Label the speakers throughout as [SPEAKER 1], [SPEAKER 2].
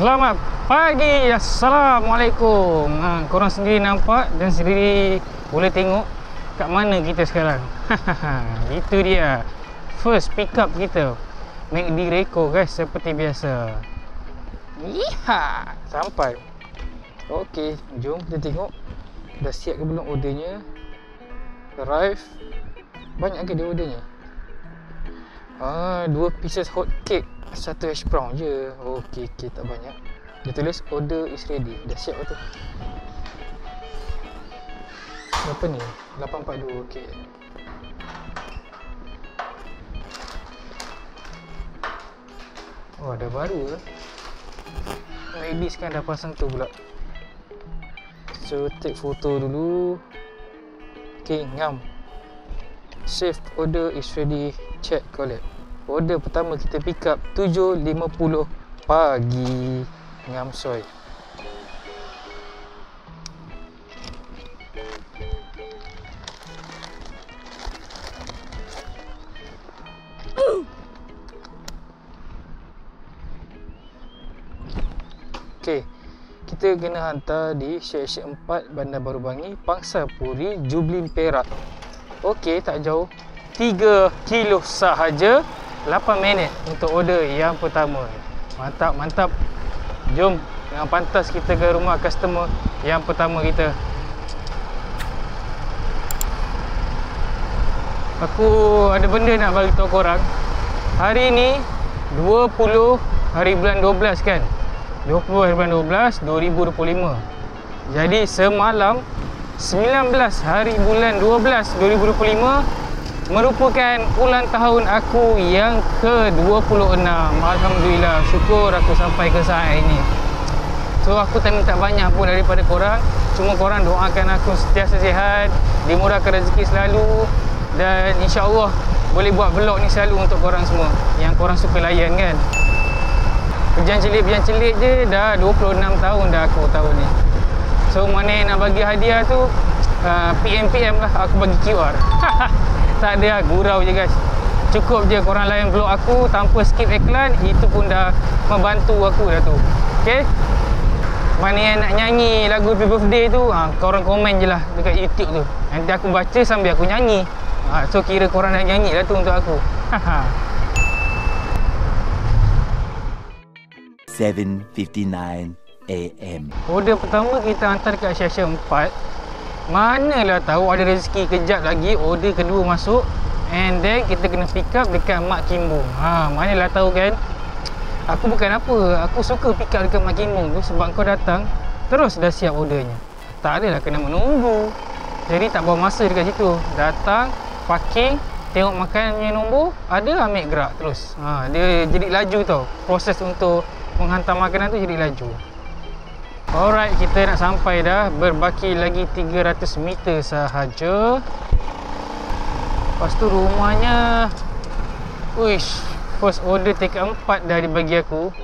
[SPEAKER 1] Selamat pagi, Assalamualaikum. Korang sendiri nampak dan sendiri boleh tengok kat mana kita sekarang. Itu dia first pick up kita, McD Reko guys, seperti biasa. Iha, sampai. Okey, jom kita tengok dah siap ke belum ordernya. Arrive. Banyak ke dia ordernya? 2 pieces hot cake, 1 hash brown je. Okey, tak banyak. Dia tulis order is ready. Dah siap tu. Berapa ni? 842. Okey. Oh, ada baru ke? McD sekarang dah pasang tu pula. So, take foto dulu. Okey, ngam. Save order is ready. Check collect. Order pertama kita pick up 7.50 pagi. Ngam soy. Okey, kita kena hantar di Syekh 4 Bandar Baru Bangi, Pangsa Puri, Jublin, Perak. Okey, tak jauh. 3 kilo sahaja, 8 minit untuk order yang pertama. Mantap, mantap. Jom dengan pantas kita ke rumah customer yang pertama kita. Aku ada benda nak bagi tahu korang. Hari ni 20 hari bulan 12 kan? 20 hari bulan 12 2025. Jadi semalam 19 hari bulan 12 2025 merupakan ulang tahun aku yang ke-26. Alhamdulillah, syukur aku sampai ke saat ini. So aku tak minta banyak pun daripada korang. Cuma korang doakan aku sentiasa sihat, dimurahkan rezeki selalu, dan insya-Allah boleh buat vlog ni selalu untuk korang semua yang korang suka layan kan. Pejan celik je dah 26 tahun dah aku tahun ni. So mana yang nak bagi hadiah tu PM lah, aku bagi QR. Tak ada, gurau je guys. Cukup je korang layan vlog aku tanpa skip iklan, itu pun dah membantu aku dah tu. Okay, mana yang nak nyanyi lagu happy birthday tu, korang komen je lah dekat YouTube tu. Nanti aku baca sambil aku nyanyi. So kira korang nak nyanyi lah tu untuk aku.
[SPEAKER 2] 7:59 AM.
[SPEAKER 1] Order pertama kita hantar kat Syekh 4. Manalah tahu ada rezeki kejap lagi order kedua masuk, and then kita kena pick up dekat Mak Kimbung. Manalah tahu kan. Aku bukan apa, aku suka pick up dekat Mak Kimbung tu sebab kau datang terus dah siap ordernya. Tak adalah kena menunggu. Jadi tak bawa masa dekat situ. Datang, parking, tengok makannya nombor, ada ambil gerak terus. Dia jadi laju tau. Proses untuk menghantar makanan tu jadi laju. Alright, kita nak sampai dah. Berbaki lagi 300 meter sahaja. Lepas tu rumahnya, wish, first order tingkat 4 dah dibagi aku.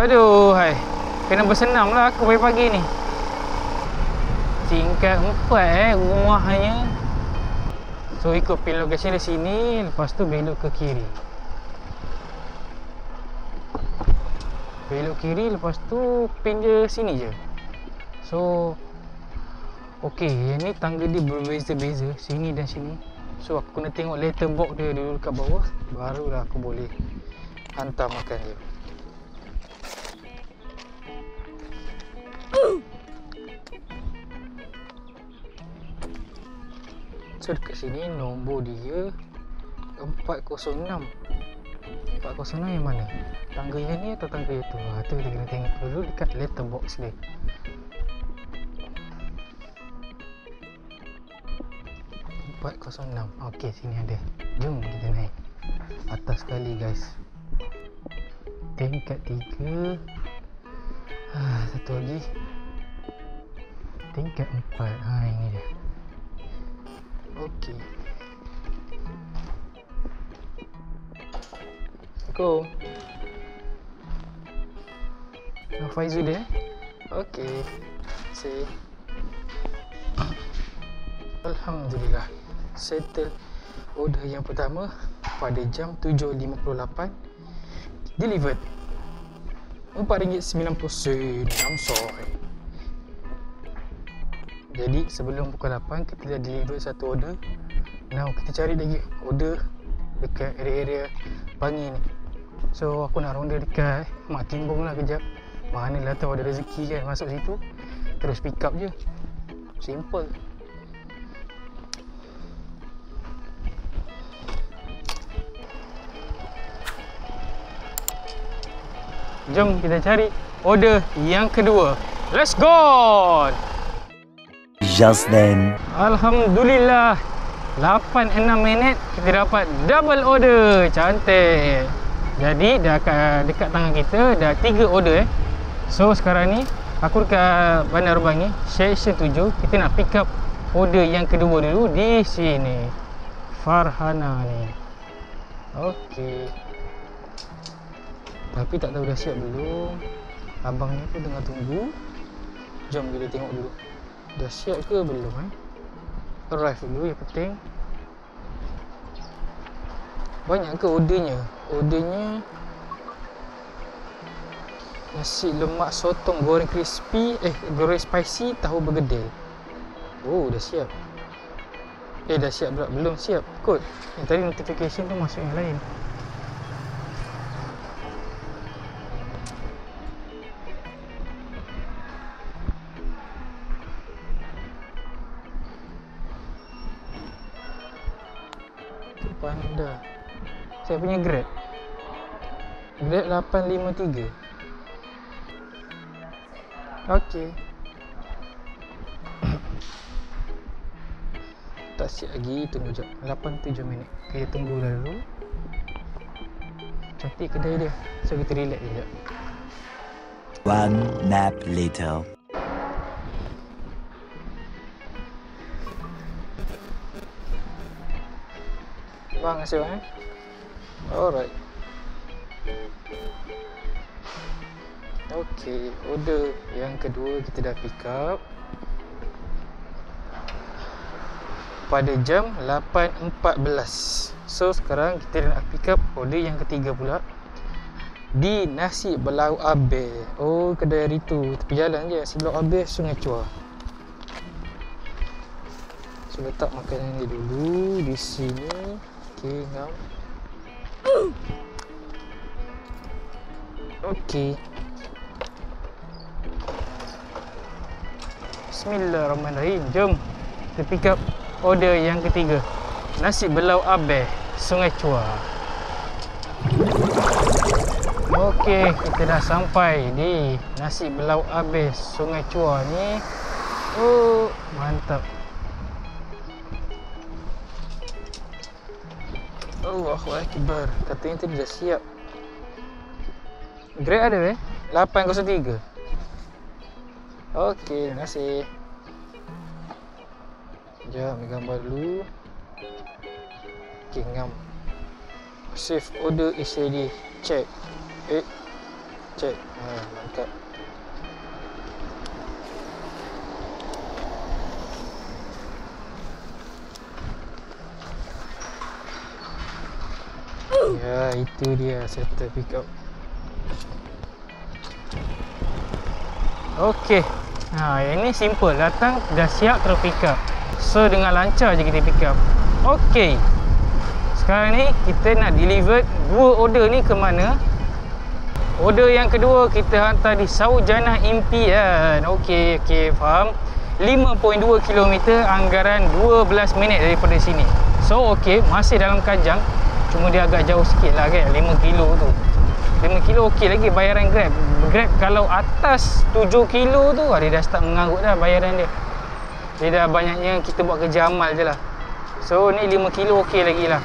[SPEAKER 1] Aduh, hai, kena bersenam lah aku pagi-pagi ni. Tingkat 4 rumahnya. So ikut pin location dari sini, lepas tu belok ke kiri. Belok kiri, lepas tu pin je sini je. So okey, yang ni tangga dia berbeza-beza, sini dan sini. So aku kena tengok letter box dia dulu kat bawah, barulah aku boleh hantar makan dia. So dekat sini nombor dia 406. 406 yang mana? Tangga yang ni atau tangga yang tu? Tu kita kena tengok dulu dekat letter box dia. Okey, sini ada. Jom kita naik atas sekali guys. Tingkat 3. Satu lagi. Tingkat 4. Ini dia. Okey. Go. Faizul dia. Okey. See. Alhamdulillah. Settle order yang pertama pada jam 7.58. Delivered. RM4.90. I'm sorry. Jadi sebelum pukul 8 kita dah deliver satu order. Now kita cari lagi order dekat area-area Pangi ni. So aku nak ronda dekat Mak Timbung lah kejap. Manalah tahu ada rezeki kan masuk situ. Terus pick up je. Simple. Jom kita cari order yang kedua. Let's go!
[SPEAKER 2] Just then.
[SPEAKER 1] Alhamdulillah, 8-6 minit kita dapat double order. Cantik. Jadi dah dekat tangan kita dah 3 order So sekarang ni aku dekat Bandar Bangi Section 7. Kita nak pick up order yang kedua dulu di sini. Farhana ni. Okey. Tapi tak tahu dah siap belum. Abang ni pun tengah tunggu. Jom kita tengok dulu. Dah siap ke belum Arrive dulu yang penting. Banyak ke ordernya? Ordernya nasi lemak sotong goreng crispy, goreng spicy, tahu bergedil. Oh, dah siap. Dah siap pula. Belum siap kot. Yang tadi notification tu masuk yang lain. Panda. Saya punya Grab 853. Okey. Tak siap lagi, tunggu jap. 87 minit. Kita tunggu dulu. Cantik kedai dia. So kita relax je jap.
[SPEAKER 2] One nap later.
[SPEAKER 1] Bang, kasih bang. Alright. Okey, order yang kedua kita dah pick up pada jam 8.14. So sekarang kita nak pick up order yang ketiga pula di Nasi Belau Abel. Oh, kedai hari tu tepi jalan je, Nasi Belau Abel Sungai Chua. So letak makanan ni dulu di sini. Okey, ngam. Okey. Bismillahirrahmanirrahim. Jom kita pick up order yang ketiga. Nasi Belau Abel Sungai Chua. Okey, kita dah sampai di Nasi Belau Abel Sungai Chua ni. Oh, mantap. Allahu Akbar. Katanya tadi dah siap. Grab ada 803. Okey, terima kasih. Sekejap, ambil gambar dulu. Okey, ngam. Save order is ready. Check. Check. Mantap. Ya, itu dia settle pick up. Okey. Yang ni simple. Datang dah siap terus pick up. So dengan lancar je kita pick up. Okey. Sekarang ni kita nak deliver 2 order ni ke mana? Order yang kedua kita hantar di Saujana Impian. Okey, faham. 5.2 km, anggaran 12 minit daripada sini. So okey, masih dalam Kajang. Cuma dia agak jauh sikit lah kan, 5 kilo tu. 5 kilo okey lagi bayaran Grab. Grab kalau atas 7 kilo tu dia dah start mengarut dah bayaran dia. Dia dah banyaknya kita buat kerja amal je lah. So ni 5 kilo okey lagi lah.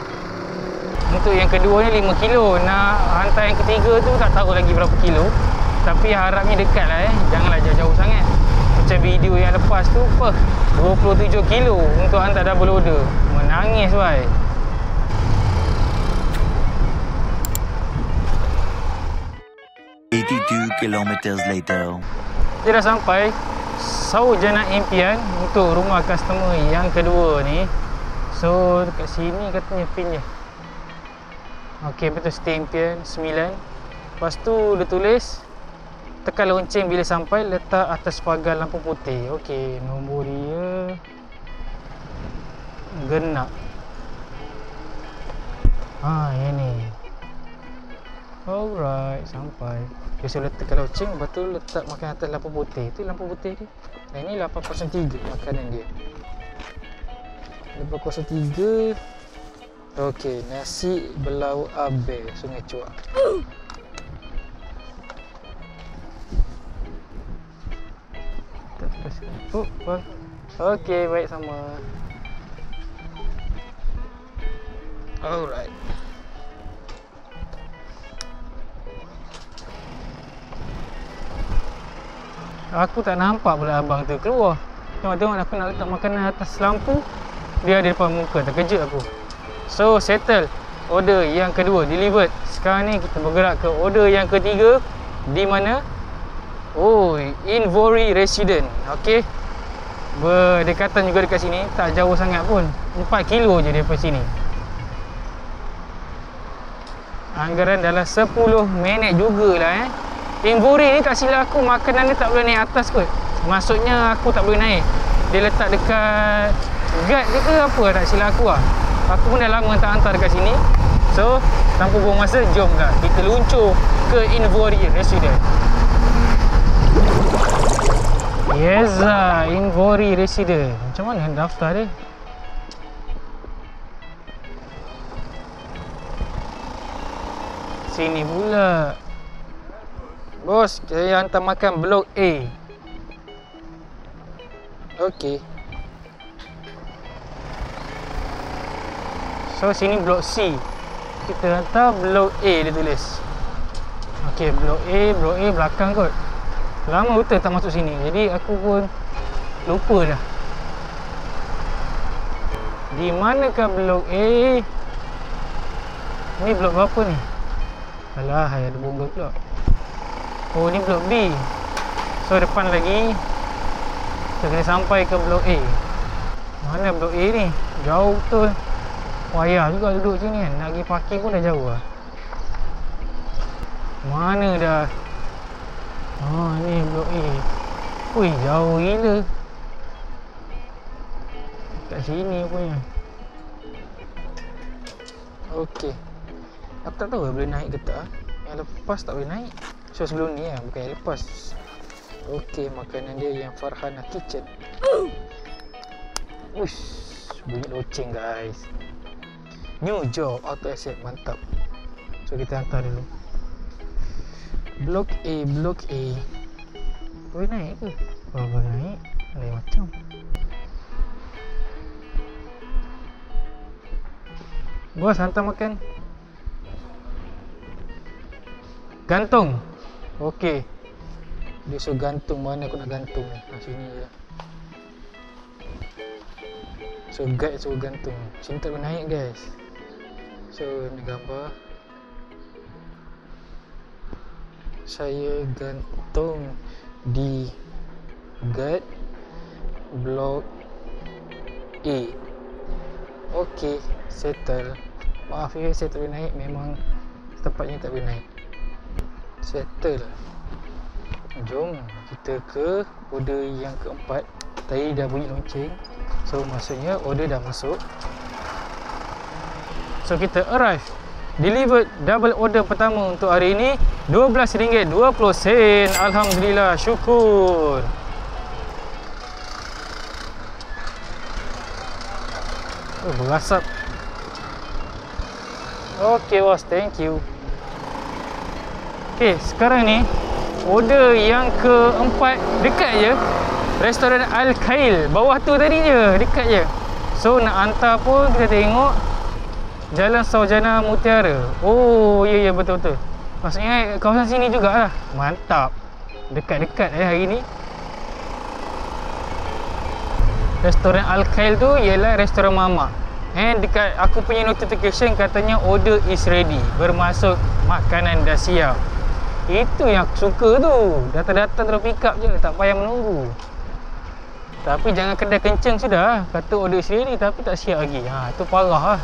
[SPEAKER 1] Untuk yang kedua ni 5 kilo. Nak hantar yang ketiga tu tak tahu lagi berapa kilo. Tapi harapnya dekat lah janganlah jauh-jauh sangat. Macam video yang lepas tu 27 kilo untuk hantar double order. Menangis wai.
[SPEAKER 2] 82 kilometers later.
[SPEAKER 1] Kita dah sampai Saujana Impian untuk rumah customer yang kedua ni. So dekat sini katanya pin je. Okey, betul, stay Impian 9. Lepas tu dia tulis tekan lonceng bila sampai, letak atas pagar lampu putih. Okey, nombor dia genap. Yang ni. Alright, sampai. Biasa letakkan lonceng, lepas tu letak makan atas lampu putih. Itu lampu putih dia. Ini 803 makanan dia. 803. Okey, nasi belau Abel Sungai Cuak. Okey, baik sama. Alright. Aku tak nampak pula abang tu keluar. Tengok aku nak letak makanan atas lampu, dia ada depan muka. Terkejut aku. So settle. Order yang kedua delivered. Sekarang ni kita bergerak ke order yang ketiga. Di mana? Invory Resident. Okey. Berdekatan juga dekat sini. Tak jauh sangat pun. 4 kilo je daripada sini. Anggaran dalam 10 minit jugalah Invory ni tak silap aku makanan dia tak boleh naik atas kot. Maksudnya aku tak boleh naik. Dia letak dekat guard dia ke apa, tak silap aku lah. Aku pun dah lama tak hantar dekat sini. So tanpa buang masa, jom lah kita luncur ke Invory Resident. Yes lah, Invory Resident. Macam mana daftar dia? Sini pula. Bos, saya hantar makan blok A. Okey. So sini blok C. Kita hantar blok A dia tulis. Okey, blok A belakang kot. Lama betul tak masuk sini. Jadi aku pun lupa dah. Di manakah blok A? Ni blok berapa ni? Alah, ada bunga pula. Ni blok B. So depan lagi kita kena sampai ke blok A. Mana blok A ni? Jauh betul. Payah juga duduk sini kan. Nak pergi parking pun dah jauh lah. Mana dah? Ni blok A. Jauh gila. Kat sini punya. Okey. Aku tak tahu boleh naik ke tak. Yang lepas tak boleh naik. So sebelum ni bukan yang lepas. Okey, makanan dia yang Farhana Kitchen. Uish, bunyi loceng guys. New job, auto accept, mantap. So kita hantar dulu. Blok A. Boleh naik ke? Boleh naik. Lain macam. Bos, hantar makan. Gantung. Okey. Dia suruh gantung. Mana aku nak gantung ni? Sini je. So guide suruh gantung. Sini tak boleh naik guys. So ni gambar. Saya gantung di guard blok A. Okey, settle. Maaf ya, saya tak boleh naik. Memang tempatnya tak boleh naik. Settle. Jom kita ke order yang keempat. Tadi dah bunyi lonceng. So maksudnya order dah masuk. So kita arrive. Delivered double order pertama untuk hari ini RM12.20. Alhamdulillah, syukur. Berasap. Okey bos, thank you. Okey, sekarang ni order yang keempat dekat je. Restoran Al-Khail. Bawah tu tadi je, dekat je. So nak hantar pun kita tengok Jalan Sarjana Mutiara. Oh, ya betul-betul. Maksudnya kawasan sini jugalah. Mantap. Dekat-dekat hari ni. Restoran Al-Khail tu ialah restoran mamak. Dekat aku punya notification katanya order is ready. Bermaksud makanan dah siap. Itu yang aku suka tu. Datang-datang terus pick up je, tak payah menunggu. Tapi jangan kedai kencing sudah. Kata order is ready tapi tak siap lagi. Tu parah lah.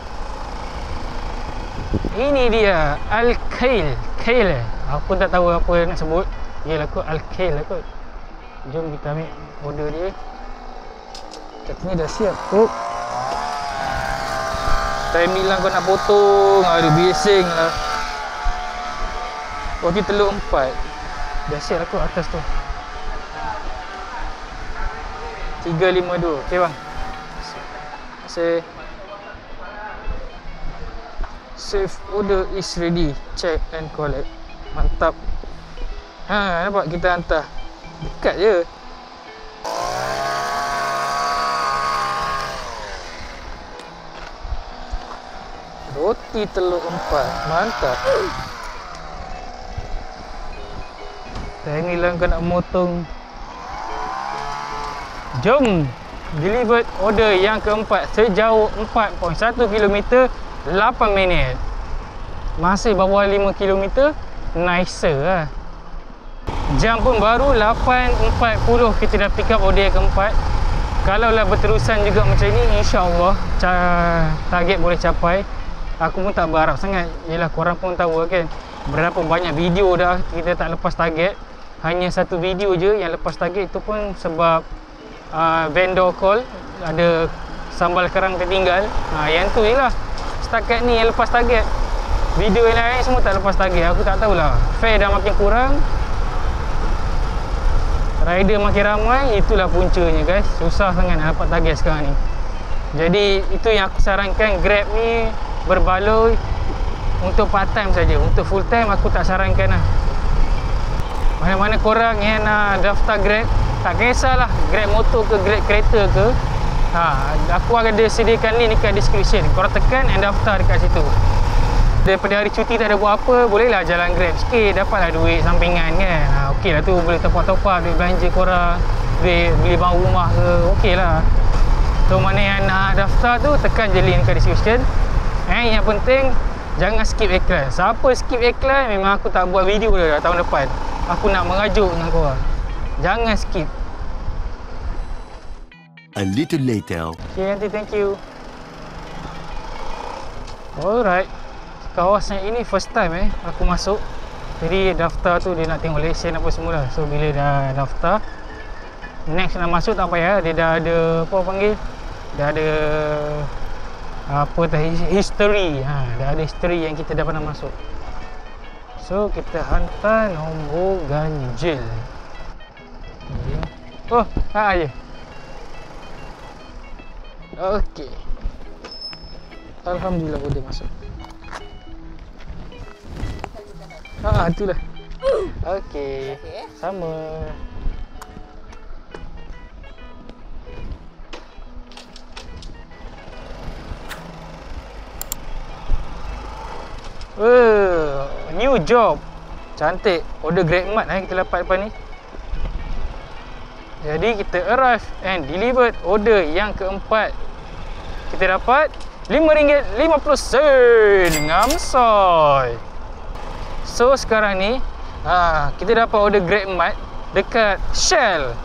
[SPEAKER 1] Ini dia Al-Khail. Khail. Aku tak tahu apa nak sebut. Yelah kot, Al-Khail lah kot. Jom kita ambil order dia. Katanya dah siap kot. Time bilang kau nak potong, aduh bising lah. Roti telur 4. Dah siap lah kot atas tu. 352. Okay bang. Terima kasih. Save order is ready. Check and collect. Mantap. Ha, nampak kita hantar. Dekat je. Roti telur 4. Mantap. Time ni lah kau nak motong. Jom. Delivered order yang keempat sejauh 4.1 km 8 minit. Masih bawah 5 km. Nicer lah. Jam pun baru 8.40. Kita dah pick up order yang keempat. Kalau lah berterusan juga macam ni, InsyaAllah target boleh capai. Aku pun tak berharap sangat. Yelah korang pun tahu kan, berapa banyak video dah kita tak lepas target. Hanya satu video je yang lepas target, itu pun sebab vendor call, ada sambal kerang tertinggal. Yang tu je lah. Setakat ni yang lepas target. Video yang lain semua tak lepas target. Aku tak tahulah, fare dah makin kurang, rider makin ramai. Itulah puncanya guys. Susah sangat nak dapat target sekarang ni. Jadi itu yang aku sarankan, Grab ni berbaloi untuk part time saja. Untuk full time aku tak sarankan lah. Mana-mana korang yang nak daftar Grab, tak kisahlah Grab motor ke Grab kereta ke, aku akan sediakan link dekat description. Korang tekan and daftar dekat situ. Daripada hari cuti tak ada buat apa, bolehlah jalan Grab sikit, dapatlah duit sampingan kan. Okey lah tu, boleh top up duit belanja korang, duit beli barang rumah ke, okey lah. So mana yang nak daftar tu, tekan je link dekat description. Yang penting jangan skip iklan. Siapa skip iklan, memang aku tak buat video dah tahun depan. Aku nak mengajuk dengan korang, jangan skip.
[SPEAKER 2] A little later.
[SPEAKER 1] Okay nanti, thank you. Alright, kawasan ini first time aku masuk. Jadi daftar tu dia nak tengok lesen apa semua lah. So bila dah daftar, next nak masuk tak payah. Dia dah ada apa panggil, dah ada apa tah, history. Dah ada history yang kita dah pernah masuk. So kita hantar nombor ganjil. Okay. Oh, je. Okey. Alhamdulillah boleh masuk. Itulah. Okey. Sama. New job. Cantik. Order Grab Mart kita dapat depan ni. Jadi kita arrive and delivered order yang keempat. Kita dapat RM5.50. Ngamsoy. So sekarang ni kita dapat order Grab Mart dekat Shell.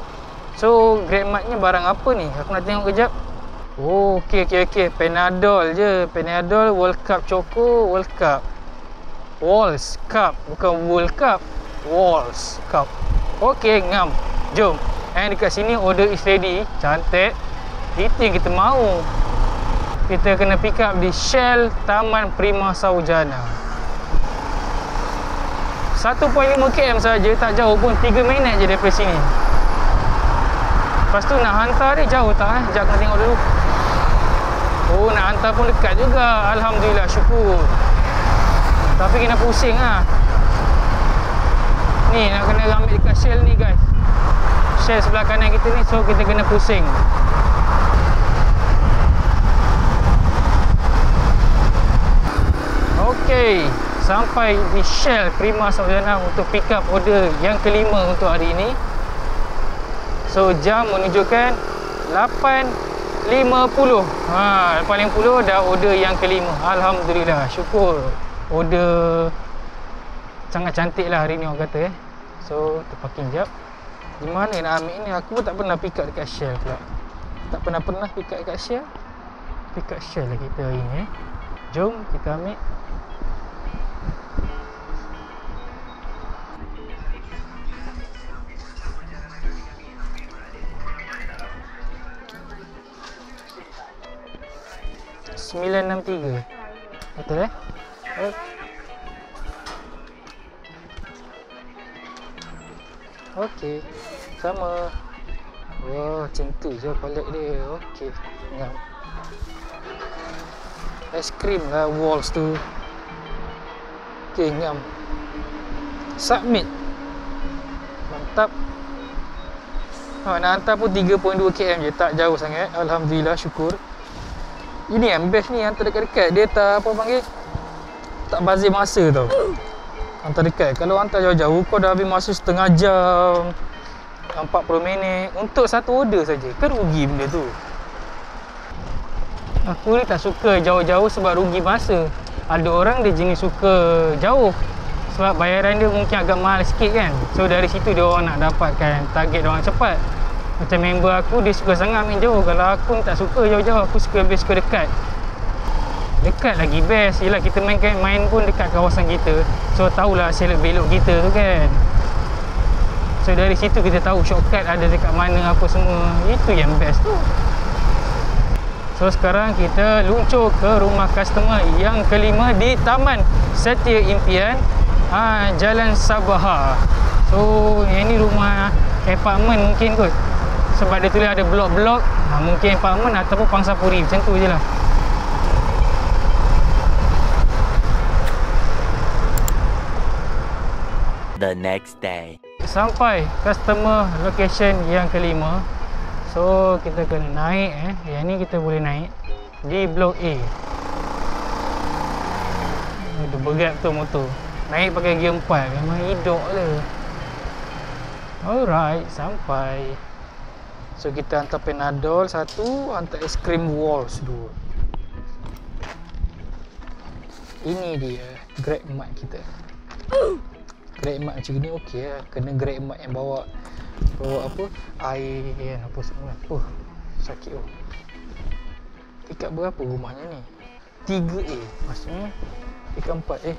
[SPEAKER 1] So Grab Mart ni barang apa ni? Aku nak tengok kejap. Oh, okey. Panadol je. Panadol World Cup Choco, World Cup. Walls Cup, bukan World Cup. Walls Cup. Okey, ngam. Jom. And dekat sini order is ready. Cantik. Itu yang kita mahu. Kita kena pick up di Shell Taman Prima Saujana. 1.5 km saja, tak jauh pun, 3 minit je daripada sini. Lepas tu nak hantar dia jauh tak Sekejap kena tengok dulu. Oh, nak hantar pun dekat juga. Alhamdulillah, syukur. Tapi kena pusing lah. Ni nak kena ambil dekat Shell ni guys. Shell sebelah kanan kita ni. So kita kena pusing. Okey, sampai di Shell Prima Saujana untuk pick up order yang kelima untuk hari ini. So jam menunjukkan 8.50. 8.50 dah order yang kelima. Alhamdulillah, syukur. Order sangat cantik lah hari ni orang kata So terparking jap. Di mana nak ambil ni? Aku pun tak pernah pick up dekat Shell pula. Tak pernah pick up dekat Shell. Pick up Shell lah kita hari ni. Jom kita ambil. 963. Betul Okey. Sama. Wah, macam tu je palette dia. Okey. Ngam. Es krim lah walls tu. Okey, ngam. Submit. Mantap. Nak hantar pun 3.2 km je, tak jauh sangat. Alhamdulillah, syukur. Ini yang best ni, hantar dekat-dekat. Dia tak apa panggil, tak bazir masa tau. Hantar dekat. Kalau hantar jauh-jauh, kau dah habis masa setengah jam, 40 minit untuk satu order saja. Kan rugi benda tu. Aku ni tak suka jauh-jauh sebab rugi masa. Ada orang dia jenis suka jauh sebab bayaran dia mungkin agak mahal sikit kan. So dari situ dia orang nak dapatkan target dia orang cepat. Macam member aku dia suka sangat main jauh. Kalau aku ni tak suka jauh-jauh, aku suka lebih suka dekat. Dekat lagi best. Yelah kita main pun dekat kawasan kita. So tahulah selok belok kita tu kan. So dari situ kita tahu shortcut ada dekat mana apa semua. Itu yang best tu. So sekarang kita luncur ke rumah customer yang kelima di Taman Setia Impian, Jalan Sabaha. So yang ni rumah apartment mungkin kot. Sebab dia tulis ada blok-blok, mungkin apartment ataupun pangsapuri, macam tu je lah.
[SPEAKER 2] The next day.
[SPEAKER 1] Sampai customer location yang kelima. So kita kena naik yang ni kita boleh naik di blok A. Dia berat betul motor. Naik pakai gear 4 memang hidup lah. Alright, sampai. So kita hantar Panadol 1, hantar es krim walls 2. Ini dia Grab mat kita. Grab mat macam ni okey lah. Kena Grab mat yang bawa apa, air kan, apa semua. Sakit oh. Tingkat berapa rumahnya ni? 3A. Maksudnya tingkat 4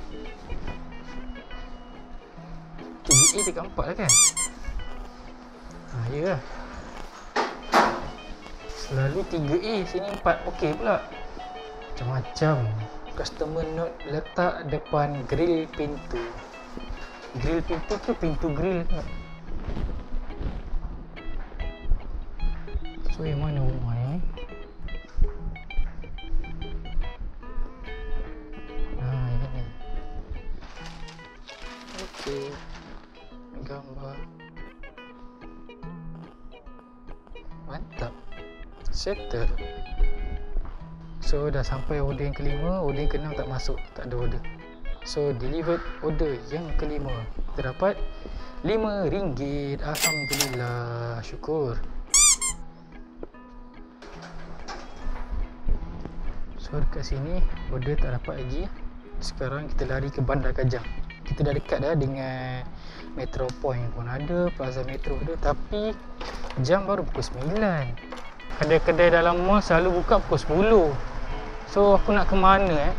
[SPEAKER 1] 3A tingkat 4 lah kan? Ya lah. Selalu 3A, sini 4. Okey pula. Macam-macam. Customer note letak depan grill pintu. Grill pintu ke pintu grill ke? So yang mana rumah ni? Yang ni. Okey. Gambar. Mantap. Settle. So dah sampai order yang kelima. Order yang keenam tak masuk, tak ada order. So delivered order yang kelima. Kita dapat RM5. Alhamdulillah, syukur. So dekat sini order tak dapat lagi. Sekarang kita lari ke Bandar Kajang. Kita dah dekat dah dengan Metro Point pun ada, Plaza Metro ada, tapi jam baru pukul 9. Kedai-kedai dalam mall selalu buka pukul 10. So aku nak ke mana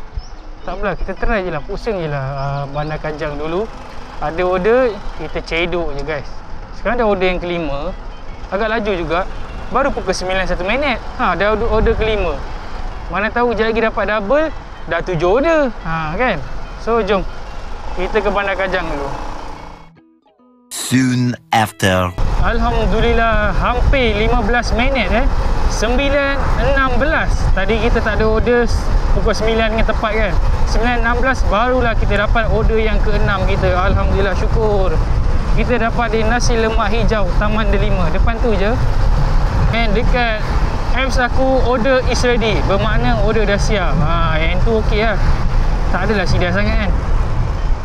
[SPEAKER 1] tak apalah, kita try je lah, pusing je lah Bandar Kajang dulu. Ada order, kita cedok je guys. Sekarang dah order yang kelima. Agak laju juga. Baru pukul 9 1 minit. Dah order kelima. Mana tahu je lagi dapat double, dah 7 order. Kan? So jom kita ke Bandar Kajang dulu.
[SPEAKER 2] Soon after.
[SPEAKER 1] Alhamdulillah, hampir 15 minit 9.16. Tadi kita tak ada order pukul 9 dengan tepat kan. 9.16 barulah kita dapat order yang ke-6 kita. Alhamdulillah, syukur. Kita dapat di nasi lemak hijau Taman Delima. Depan tu je. And dekat apps aku order is ready. Bermakna order dah siap. Yang tu okey lah. Tak adalah sidah sangat kan.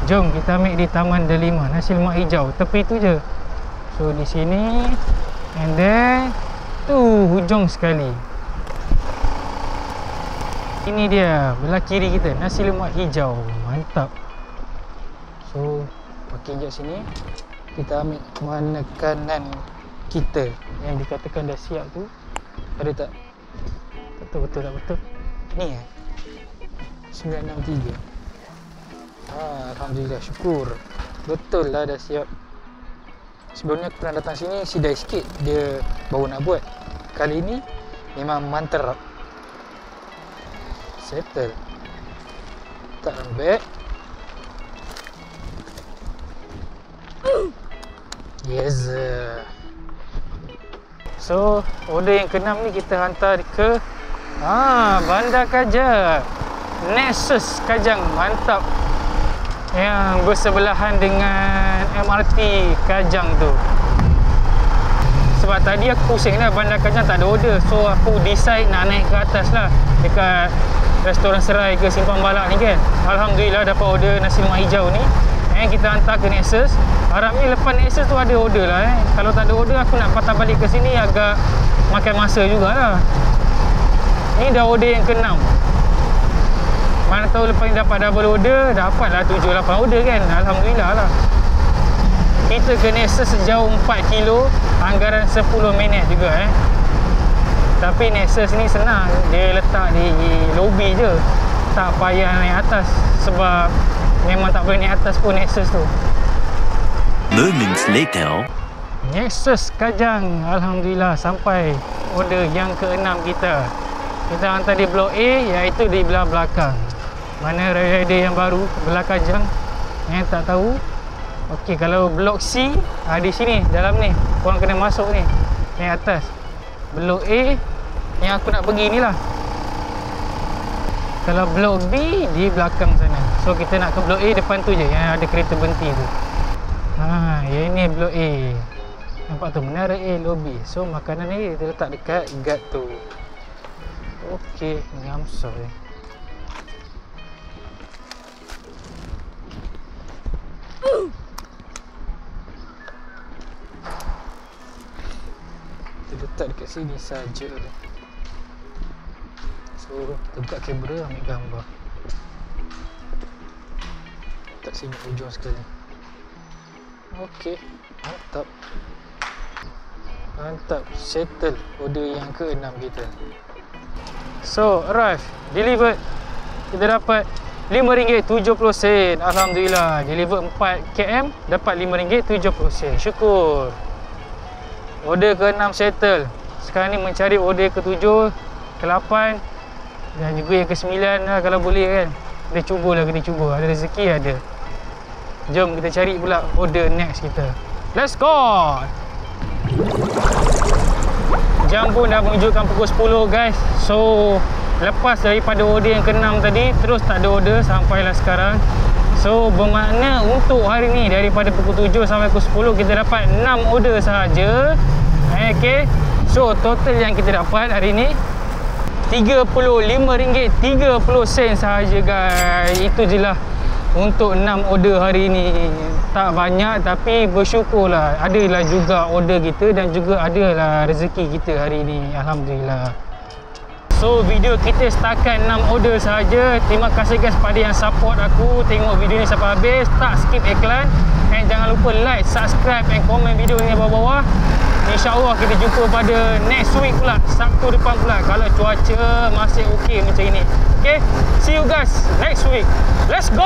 [SPEAKER 1] Jom kita ambil di Taman Delima. Nasi lemak hijau. Tepi tu je. So di sini. And then tu hujung sekali. Ini dia belah kiri kita, nasi lemak hijau. Mantap. So pakai jap sini. Kita ambil mana kanan kita yang dikatakan dah siap tu. Ada tak? Betul tak betul? Ni 963. Alhamdulillah, syukur. Betul lah dah siap. Sebelumnya aku pernah datang sini sidai sikit, dia baru nak buat. Kali ni memang mantap. settle. Tak lembek. Yes. So order yang ke-6 ni kita hantar ke Bandar Kajang, Nexus Kajang. Mantap. Yang bersebelahan dengan MRT Kajang tu. Sebab tadi aku pusing lah, Bandar Kajang tak ada order. So aku decide nak naik ke atas lah, dekat restoran Serai ke Simpang Balak ni kan. Alhamdulillah dapat order nasi lemak hijau ni. Kita hantar ke Nexus. Harapnya lepas Nexus tu ada order lah. Kalau tak ada order, aku nak patah balik ke sini agak makan masa jugalah. Ni dah order yang ke-6. Mana tahu lepas ni dapat double order, dapatlah 7-8 order kan. Alhamdulillah lah. Kita ke Nexus sejauh 4 kilo, anggaran 10 minit juga Tapi Nexus ni senang, dia letak di lobi je. Tak payah naik atas. Sebab memang tak boleh naik atas pun Nexus tu.
[SPEAKER 2] Moments later.
[SPEAKER 1] Nexus Kajang, alhamdulillah sampai order yang ke-6 kita. Kita hantar di blok A, iaitu di belah belakang. Mana rider yang baru belah Kajang yang tak tahu. Okey, kalau blok C di sini dalam ni, korang kena masuk ni, naik atas. Blok A yang aku nak pergi ni lah. Kalau blok B di belakang sana. So kita nak ke blok A, depan tu je yang ada kereta berhenti tu. Yang ni blok A. Nampak tu, menara A lobby. So makanan ni dia letak dekat guard tu. Okey, ngamsor Dia letak dekat sini saja. So kita buka kamera, ambil gambar. Tak sini hujung sekali. Okey, mantap. Mantap, settle order yang ke-6 kita. So arrive, delivered. Kita dapat RM5.70. Alhamdulillah, deliver 4 km dapat RM5.70. Syukur. Order ke-6 settle. Sekarang ni mencari order ke-7, ke-8 dan juga yang ke-9 lah kalau boleh kan. Kita cubalah, kita cuba. Ada rezeki ada. Jom kita cari pula order next kita. Let's go. Jam pun dah menunjukkan pukul 10 guys. So lepas daripada order yang ke-6 tadi, terus tak ada order sampailah sekarang. So bermakna untuk hari ni daripada pukul 7 sampai pukul 10 kita dapat 6 order sahaja. Okay. So total yang kita dapat hari ni RM35.30 sahaja guys. Itu je lah untuk 6 order hari ni. Tak banyak tapi bersyukurlah. Adalah juga order kita dan juga adalah rezeki kita hari ni. Alhamdulillah. So video kita setakat 6 order sahaja. Terima kasih guys pada yang support aku. Tengok video ni sampai habis. Tak skip iklan. And jangan lupa like, subscribe and komen video ni bawah-bawah. InsyaAllah kita jumpa pada next week pula, Sabtu depan pula, kalau cuaca masih okey macam ini. Okay, see you guys next week. Let's go.